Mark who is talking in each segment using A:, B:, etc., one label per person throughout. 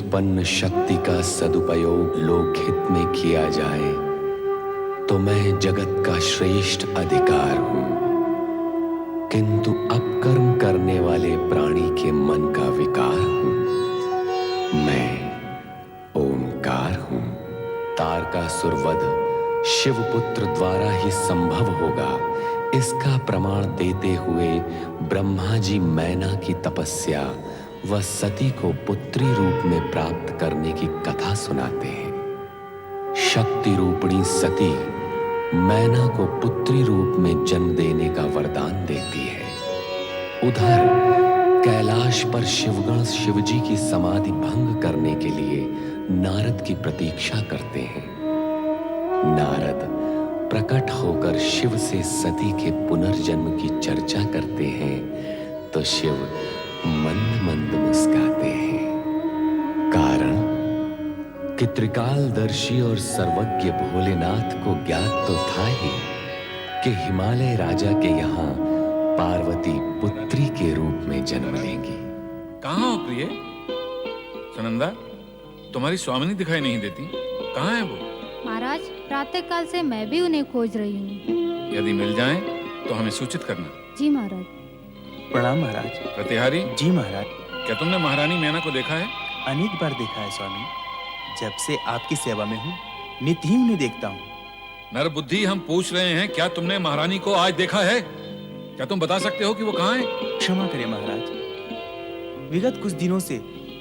A: उत्पन्न शक्ति का सदुपयोग लोक हित में किया जाए तो मैं जगत का श्रेष्ठ अधिकार हूं, किंतु अपकर्म करने वाले प्राणी के मन का विकार हूं। मैं ओंकार हूं। तारकासुर वध शिवपुत्र द्वारा ही संभव होगा, इसका प्रमाण देते हुए ब्रह्मा जी मैना की तपस्या व सती को पुत्री रूप में प्राप्त करने की कथा सुनाते हैं। शक्ति रूपिणी सती मैना को पुत्री रूप में जन्म देने का वरदान देती है। उधर कैलाश पर शिवगण शिवजी की समाधि भंग करने के लिए नारद की प्रतीक्षा करते हैं। नारद प्रकट होकर शिव से सती के पुनर्जन्म की चर्चा करते हैं तो शिव मंद मंद मुस्काते हैं। कारण कि त्रिकालदर्शी और सर्वज्ञ भोलेनाथ को ज्ञात तो था ही कि हिमालय राजा के यहाँ पार्वती पुत्री के रूप में जन्म लेंगी।
B: कहाँ हो प्रिय? सुनंदा, तुम्हारी स्वामिनी दिखाई नहीं देती, कहाँ है वो?
C: महाराज, प्रातः काल से मैं भी उन्हें खोज रही हूँ।
B: यदि मिल जाएं तो हमें सूचित करना।
C: जी महाराज।
D: प्रणाम महाराज।
B: प्रतिहारी
D: जी महाराज।
B: क्या तुमने महारानी मैना को देखा है?
D: अनेक बार देखा है स्वामी, जब से आपकी सेवा में हूँ नित्य ही उन्हें देखता हूँ।
B: नर बुद्धि, हम पूछ रहे हैं, क्या तुमने महारानी को आज देखा है? क्या तुम बता सकते हो कि वो कहाँ है?
D: क्षमा करें महाराज, विगत कुछ दिनों से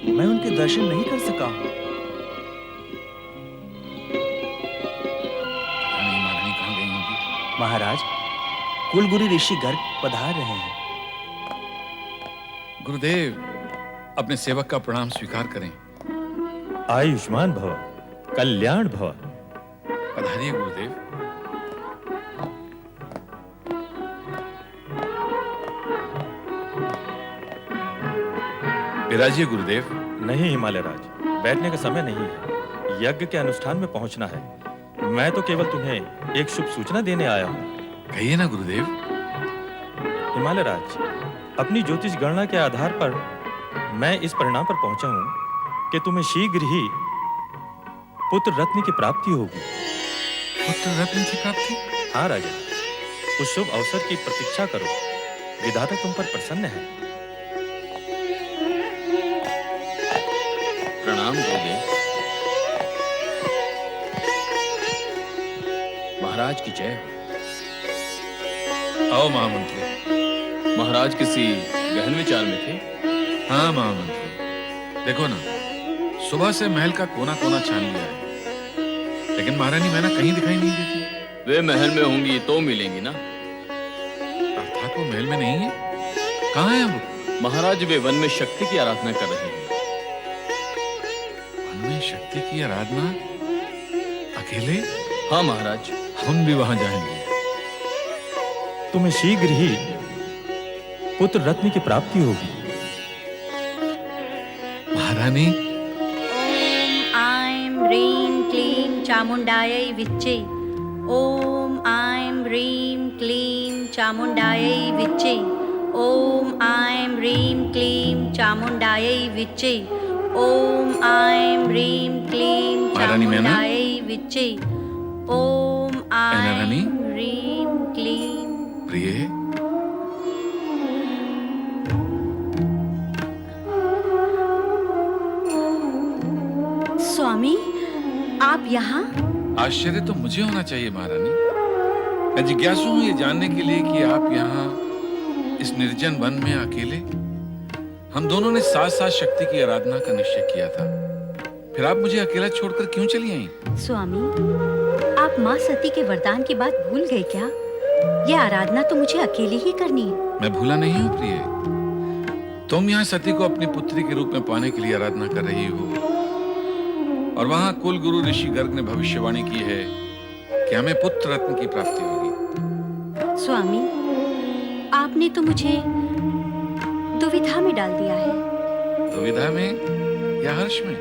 D: मैं उनके दर्शन नहीं कर सका हूँ। महाराज, कुलगुरु ऋषि गर्ग पधार रहे हैं।
B: गुरुदेव, अपने सेवक का प्रणाम स्वीकार करें।
E: आयुष्मान भव, कल्याण भव।
B: पधारिए गुरुदेव। विराजिए गुरुदेव।
E: नहीं हिमालय राज, बैठने का समय नहीं है, यज्ञ के अनुष्ठान में पहुंचना है। मैं तो केवल तुम्हें एक शुभ सूचना देने आया हूँ।
B: कहिए ना गुरुदेव।
E: हिमालय राज, अपनी ज्योतिष गणना के आधार पर मैं इस परिणाम पर पहुंचा हूँ कि तुम्हें शीघ्र ही पुत्र रत्न की प्राप्ति होगी।
B: पुत्र रत्न की प्राप्ति?
E: हाँ राजा, उस शुभ अवसर की प्रतीक्षा करो, विधाता तुम पर प्रसन्न है।
F: प्रणाम गुरुदेव। महाराज की जय हो।
B: आओ महामंत्री।
F: महाराज किसी गहन विचार में थे?
B: हाँ महामंत्री, देखो ना, सुबह से महल का कोना कोना छान लिया है, लेकिन महारानी मैना कहीं दिखाई नहीं देती।
F: वे महल में होंगी तो मिलेंगी ना।
B: अर्थात वो महल में नहीं है? कहाँ है वो?
F: महाराज, वे वन में शक्ति की आराधना कर रहे हैं।
B: वन में शक्ति की आराधना? अकेले?
F: हाँ महाराज।
B: हम भी वहां जाएंगे।
E: तुम्हें शीघ्र ही पुत्र रत्न की प्राप्ति होगी।
B: महारानी।
G: ओम आइम ह्रीं क्लीं चामुंडायै विच्चे। ओम आइम ह्रीं क्लीं चामुंडायै विच्चे। ओम आइम ह्रीं क्लीं चामुंडायै विच्चे। ओम आइम ह्रीं क्लीं चामुंडायै विच्चे। ओम आइम ह्रीं क्लीं।
B: प्रिय,
G: स्वामी, आप यहाँ?
B: आश्चर्य तो मुझे होना चाहिए महारानी। मैं जिज्ञासु हूँ ये जानने के लिए कि आप यहाँ इस निर्जन वन में अकेले। हम दोनों ने साथ साथ शक्ति की आराधना का निश्चय किया था, फिर आप मुझे अकेला छोड़कर क्यों चली आई?
G: स्वामी, आप माँ सती के वरदान की बात भूल गए क्या? यह आराधना तो मुझे अकेले ही करनी है।
B: मैं भूला नहीं हूँ प्रिय। तुम यहाँ सती को अपनी पुत्री के रूप में पाने के लिए आराधना कर रही हो, और वहाँ कुल गुरु ऋषि गर्ग ने भविष्यवाणी की है कि हमें पुत्र रत्न की प्राप्ति होगी।
G: स्वामी, आपने तो मुझे दुविधा में डाल दिया है।
B: दुविधा में या हर्ष में?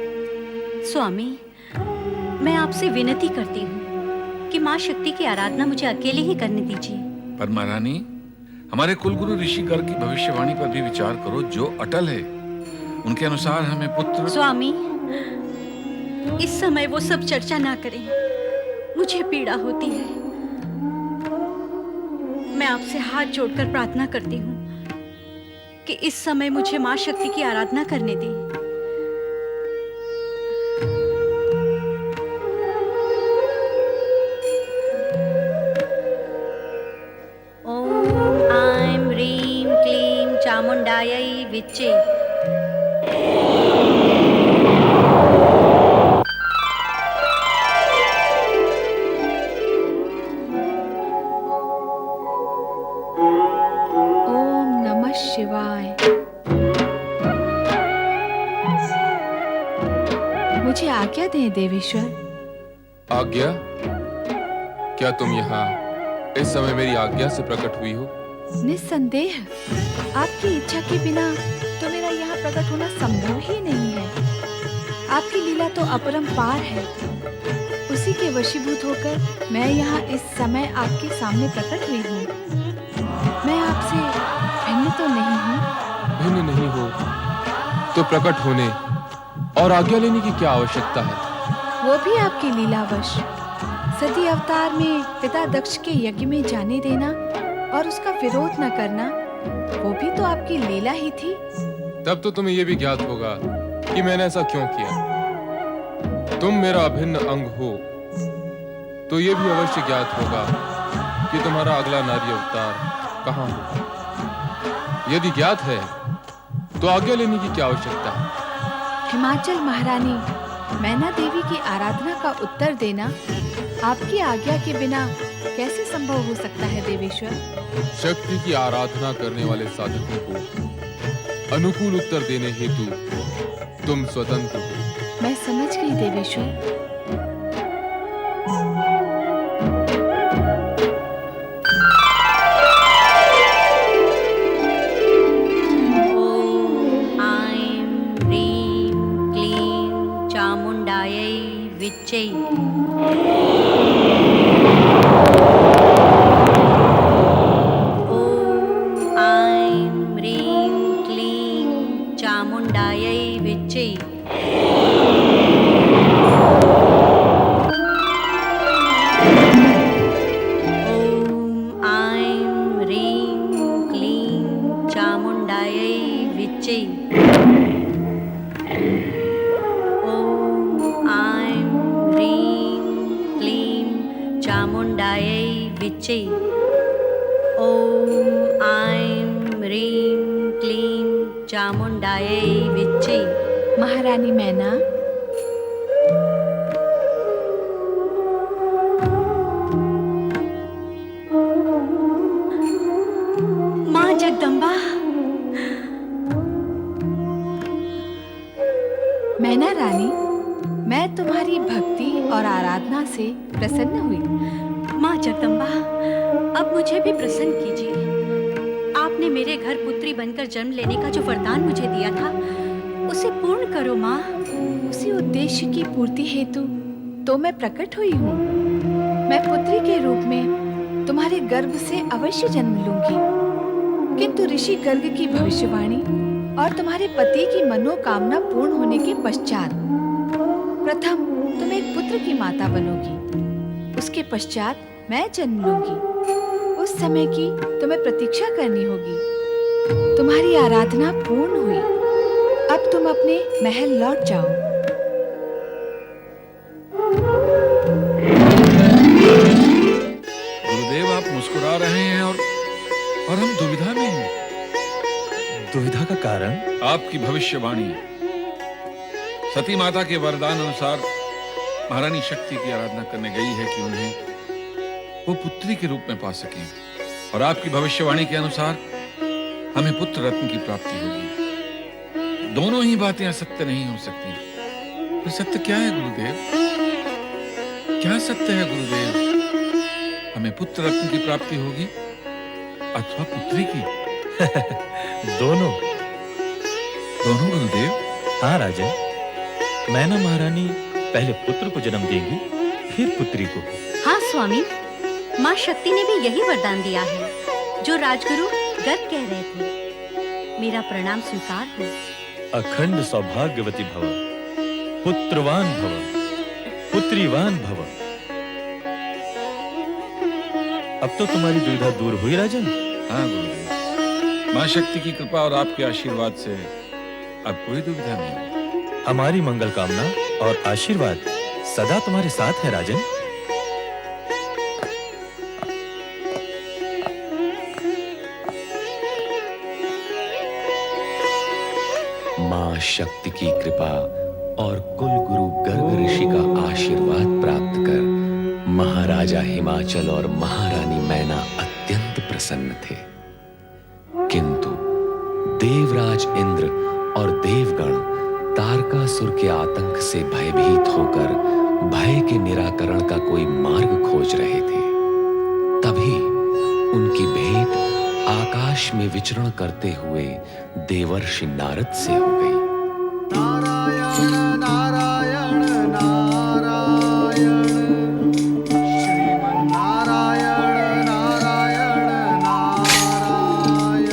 G: स्वामी, मैं आपसे विनती करती हूँ कि माँ शक्ति की आराधना मुझे अकेले ही करने दीजिए।
B: पर महारानी, हमारे कुलगुरु ऋषि गर्ग की भविष्यवाणी पर भी विचार करो, जो अटल है। उनके अनुसार हमें पुत्र।
G: स्वामी, इस समय वो सब चर्चा ना करें, मुझे पीड़ा होती है। मैं आपसे हाथ जोड़कर प्रार्थना करती हूँ कि इस समय मुझे माँ शक्ति की आराधना करने दें। ओम ऐं ह्रीं क्लीं चामुण्डायै विच्चे।
H: ओम नमः शिवाय। मुझे आज्ञा दें देवेश्वर।
I: आज्ञा? क्या तुम यहाँ इस समय मेरी आज्ञा से प्रकट हुई हो?
H: निस्संदेह आपकी इच्छा के बिना तो मेरा यहाँ प्रकट होना संभव ही नहीं है। आपकी लीला तो अपरंपार है। उसी के वशीभूत होकर मैं यहाँ इस समय आपके सामने प्रकट हुई हूँ। मैं आपसे भिन्न तो नहीं हूँ?
I: भिन्न नहीं हो तो प्रकट होने और आज्ञा लेने की क्या आवश्यकता है?
H: वो भी आपकी लीलावश। सती अवतार में पिता दक्ष के यज्ञ में जाने देना और उसका विरोध न करना, वो भी तो आपकी लीला ही थी।
I: तब तो तुम्हें यह भी ज्ञात होगा कि मैंने ऐसा क्यों किया। तुम मेरा अभिन्न अंग हो तो यह भी अवश्य ज्ञात होगा कि तुम्हारा अगला नारी अवतार कहाँ हो। यदि ज्ञात है तो आज्ञा लेने की क्या आवश्यकता है?
H: हिमाचल महारानी मैना देवी की आराधना का उत्तर देना आपकी आज्ञा के बिना कैसे संभव हो सकता है देवेश्वर?
I: शक्ति की आराधना करने वाले साधकों को अनुकूल उत्तर देने हेतु तुम स्वतंत्र हो।
H: मैं समझ गई देवेश्वर।
G: ओम ऐं ह्रीं क्लीं चामुण्डायै विच्चे। ओम ऐं ह्रीं क्लीं चामुण्डायै विच्चे। ओम ऐं ह्रीं क्लीं चामुण्डायै विच्चे। ओम ऐं ह्रीं क्लीं चामुण्डायै विच्चे। ओम ऐं ह्रीं क्लीं चामुण्डायै विच्चे।
H: महारानी मैना,
G: माँ जगदम्बा,
H: मैना रानी, मैं तुम्हारी भक्ति और आराधना से प्रसन्न हुई।
G: माँ जगदम्बा, अब मुझे भी प्रसन्न कीजिए। आपने मेरे घर पुत्री बनकर जन्म लेने का जो वरदान मुझे दिया था, उसे पूर्ण करो माँ।
H: उसी उद्देश्य की पूर्ति हेतु तो मैं प्रकट हुई हूँ। मैं पुत्री के रूप में तुम्हारे गर्भ से अवश्य जन्म लूंगी, किंतु ऋषि गर्ग की भविष्यवाणी और तुम्हारे पति की मनोकामना पूर्ण होने के पश्चात प्रथम तुम एक पुत्र की माता बनोगी, उसके पश्चात मैं जन्म लूंगी। उस समय की तुम्हें प्रतीक्षा करनी होगी। तुम्हारी आराधना पूर्ण हुई, अब तुम अपने महल लौट जाओ।
B: गुरुदेव, आप मुस्कुरा रहे हैं और हम दुविधा में हैं।
E: दुविधा का कारण?
B: आपकी भविष्यवाणी सती माता के वरदान अनुसार महारानी शक्ति की आराधना करने गई है कि उन्हें वो पुत्री के रूप में पा सकें, और आपकी भविष्यवाणी के अनुसार हमें पुत्र रत्न की प्राप्ति होगी। दोनों ही बातें असत्य नहीं हो सकती। तो सत्य क्या है गुरुदेव? क्या सत्य है गुरुदेव? हमें पुत्र रत्न की प्राप्ति होगी अथवा पुत्री की?
E: दोनों।
B: दोनों गुरुदेव?
E: हाँ राजन, मैना महारानी पहले पुत्र को जन्म देगी, फिर पुत्री को।
G: हाँ स्वामी, माँ शक्ति ने भी यही वरदान दिया है जो राजगुरु गर्ग कह रहे थे। मेरा प्रणाम स्वीकार हो।
E: अखंड सौभाग्यवती भव। पुत्रवान भव, पुत्रीवान भव। अब तो तुम्हारी दुविधा दूर हुई राजन?
B: हाँ गुरुदेव, माँ शक्ति की कृपा और आपके आशीर्वाद से अब कोई दुविधा नहीं।
E: हमारी मंगल कामना और आशीर्वाद सदा तुम्हारे साथ है राजन।
A: मां शक्ति की कृपा और कुल गुरु गर्ग ऋषि का आशीर्वाद प्राप्त कर महाराजा हिमाचल और महारानी मैना अत्यंत प्रसन्न थे। किंतु देवराज इंद्र और देवगण तारकासुर के आतंक से भयभीत होकर भय के निराकरण का कोई मार्ग खोज रहे थे। तभी उनकी भेंट आकाश में विचरण करते हुए देवर्षि नारद से हो गई।
J: नारायण नारायण नारायण, श्रीमन नारायण नारायण नारायण।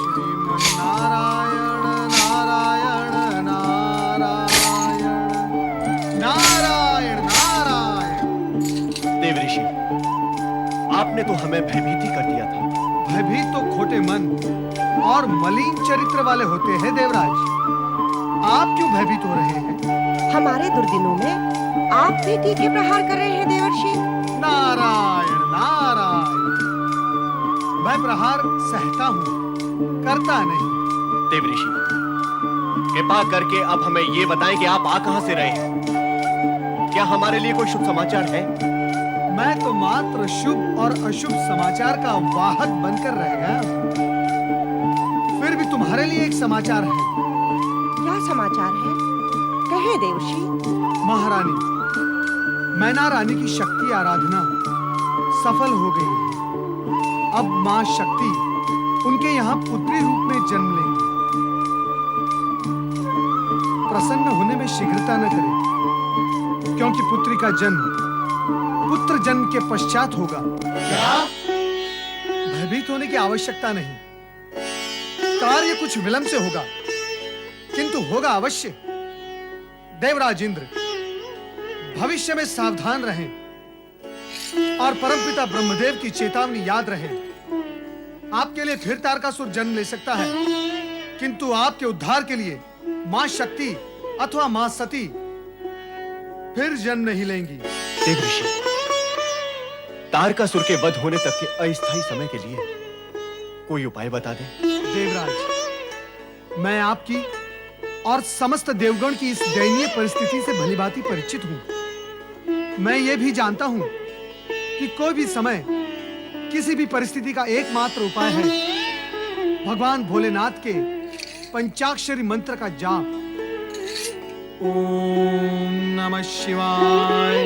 J: श्रीमन नारायण नारायण नारायण, नारायण नारायण।
K: देव ऋषि, आपने तो हमें भयभीति कर दिया था।
J: भयभीत तो खोटे मन और मलिन चरित्र वाले होते हैं देवराज। आप क्यों भयभीत हो रहे हैं?
L: हमारे दुर्दिनों में आप भी टीके प्रहार कर रहे हैं देवर्षि।
J: नारायण नारायण, मैं प्रहार सहता हूँ, करता नहीं।
K: देव ऋषि, कृपा करके अब हमें ये बताएं कि आप आ कहां से रहे हैं? क्या हमारे लिए कोई शुभ समाचार है?
J: मैं तो मात्र शुभ और अशुभ समाचार का वाहक बनकर रह गया। फिर भी तुम्हारे लिए एक समाचार है।
L: क्या समाचार है? कहे देवर्षि।
J: महारानी, मैना रानी की शक्ति आराधना सफल हो गई है। अब मां शक्ति उनके यहाँ पुत्री रूप में जन्म लेंगी। प्रसन्न होने में शीघ्रता न करें, क्योंकि पुत्री का जन्म पुत्र जन्म के पश्चात होगा। क्या? भयभीत होने की आवश्यकता नहीं। कार्य कुछ विलंब से होगा, किंतु होगा अवश्य। देवराज इंद्र, भविष्य में सावधान रहें और परमपिता ब्रह्मदेव की चेतावनी याद रहे। आपके लिए फिर तारकासुर जन्म ले सकता है, किंतु आपके उद्धार के लिए मां शक्ति अथवा मां सती फिर जन्म नहीं लेंगी।
K: देव ऋषि, तारकासुर के वध होने तक के अस्थायी समय के लिए कोई उपाय बता दें।
J: देवराज, मैं आपकी और समस्त देवगण की इस दयनीय परिस्थिति से भलीभांति परिचित हूं। मैं ये भी जानता हूं कि कोई भी समय, किसी भी परिस्थिति का एकमात्र उपाय है भगवान भोलेनाथ के पंचाक्षरी मंत्र का जाप। ओम नमः शिवाय।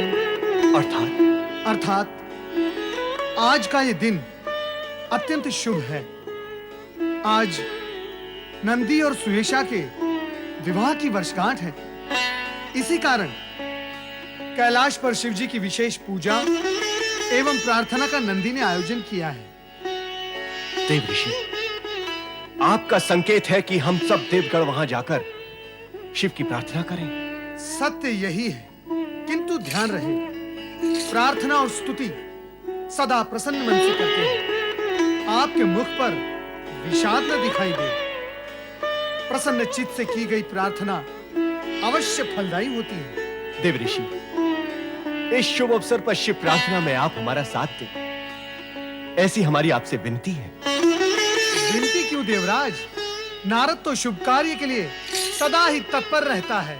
J: अर्थात आज का ये दिन अत्यंत शुभ है। आज नंदी और सुयेशा के विवाह की वर्षगांठ है। इसी कारण कैलाश पर शिव जी की विशेष पूजा एवं प्रार्थना का नंदी ने आयोजन किया है।
K: देव ऋषि, आपका संकेत है कि हम सब देवगण वहां जाकर शिव की प्रार्थना करें।
J: सत्य यही है, किंतु ध्यान रहे, प्रार्थना और स्तुति सदा प्रसन्न मन से करते हैं। आपके मुख पर विषाद न दिखाई दे। प्रसन्न चित्त से की गई प्रार्थना अवश्य फलदायी होती है।
K: देव ऋषि, इस शुभ अवसर पर शिव प्रार्थना में आप हमारा साथ दें, ऐसी हमारी आपसे विनती है।
J: विनती क्यों देवराज? नारद तो शुभ कार्य के लिए सदा ही तत्पर रहता है।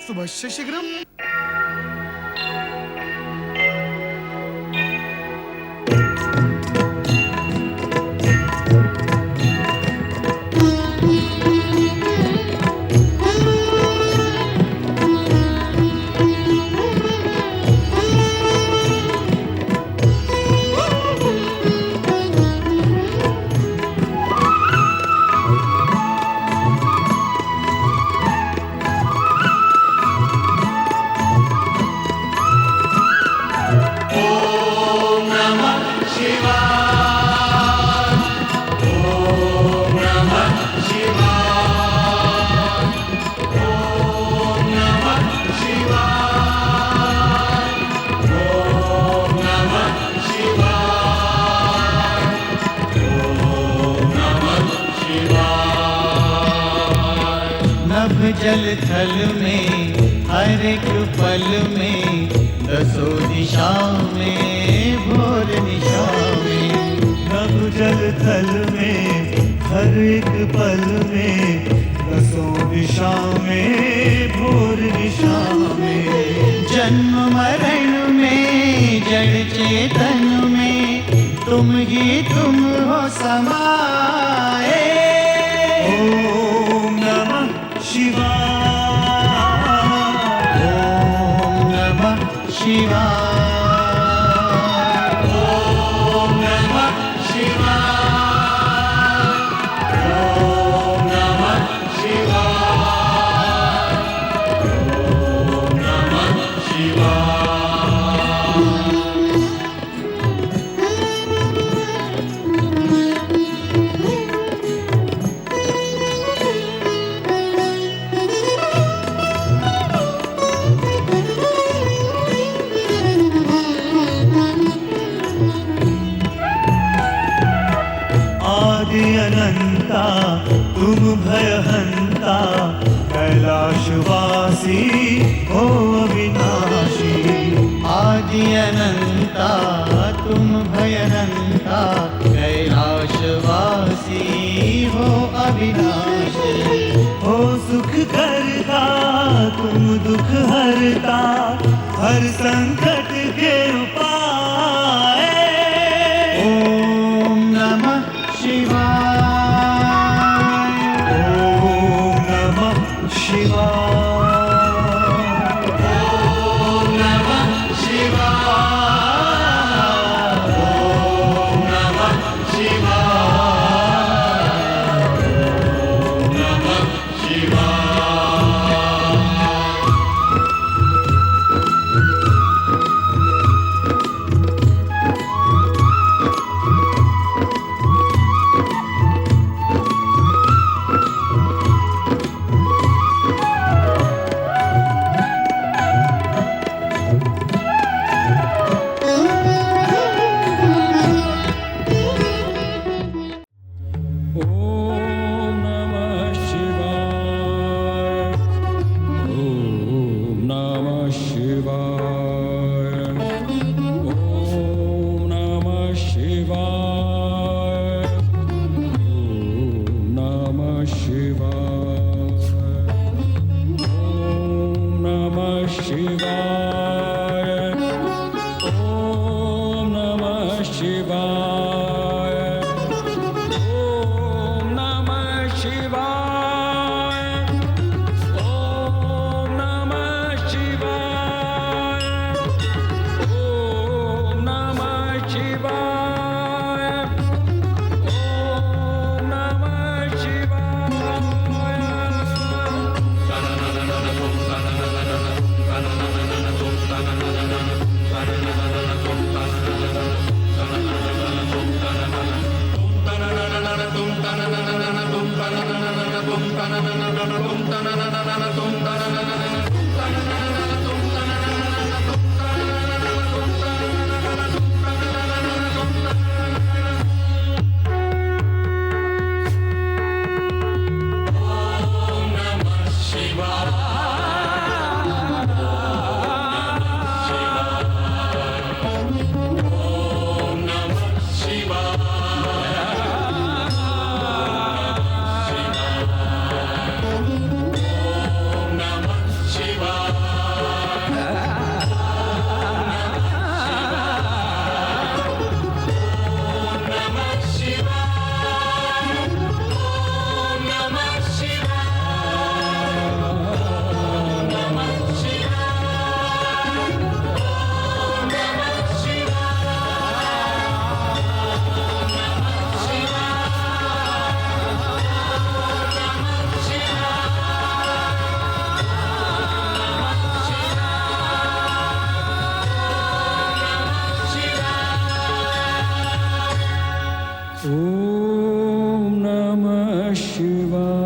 J: शुभस्य शीघ्रम।
M: जल थल में हर एक पल में दसों दिशा में भोर निशा में। नभ जल थल में हर एक पल में दसों दिशा में भोर निशा में। जन्म मरण में जड़ चेतन में तुम ही तुम हो समाए। ओम नमः शिवाय, ओम नमः शिवाय, ओम नमः शिवाय, ओम नमः शिवाय, ओम नमः शिवाय। आदि अनंता तुम भयहंता कैलाशवासी हो अविनाशी। आदि अनंता तुम भयहंता कैलाशवासी हो अविनाशी। हो सुख करता तुम दुख हरता हर संकट के उपाय। ओम नमः शिवाय, ओम नमः शिवाय, ओम नमः शिवाय, ओम नमः शिवाय, ओम नमः शिवाय।
N: ओम नमः शिवाय।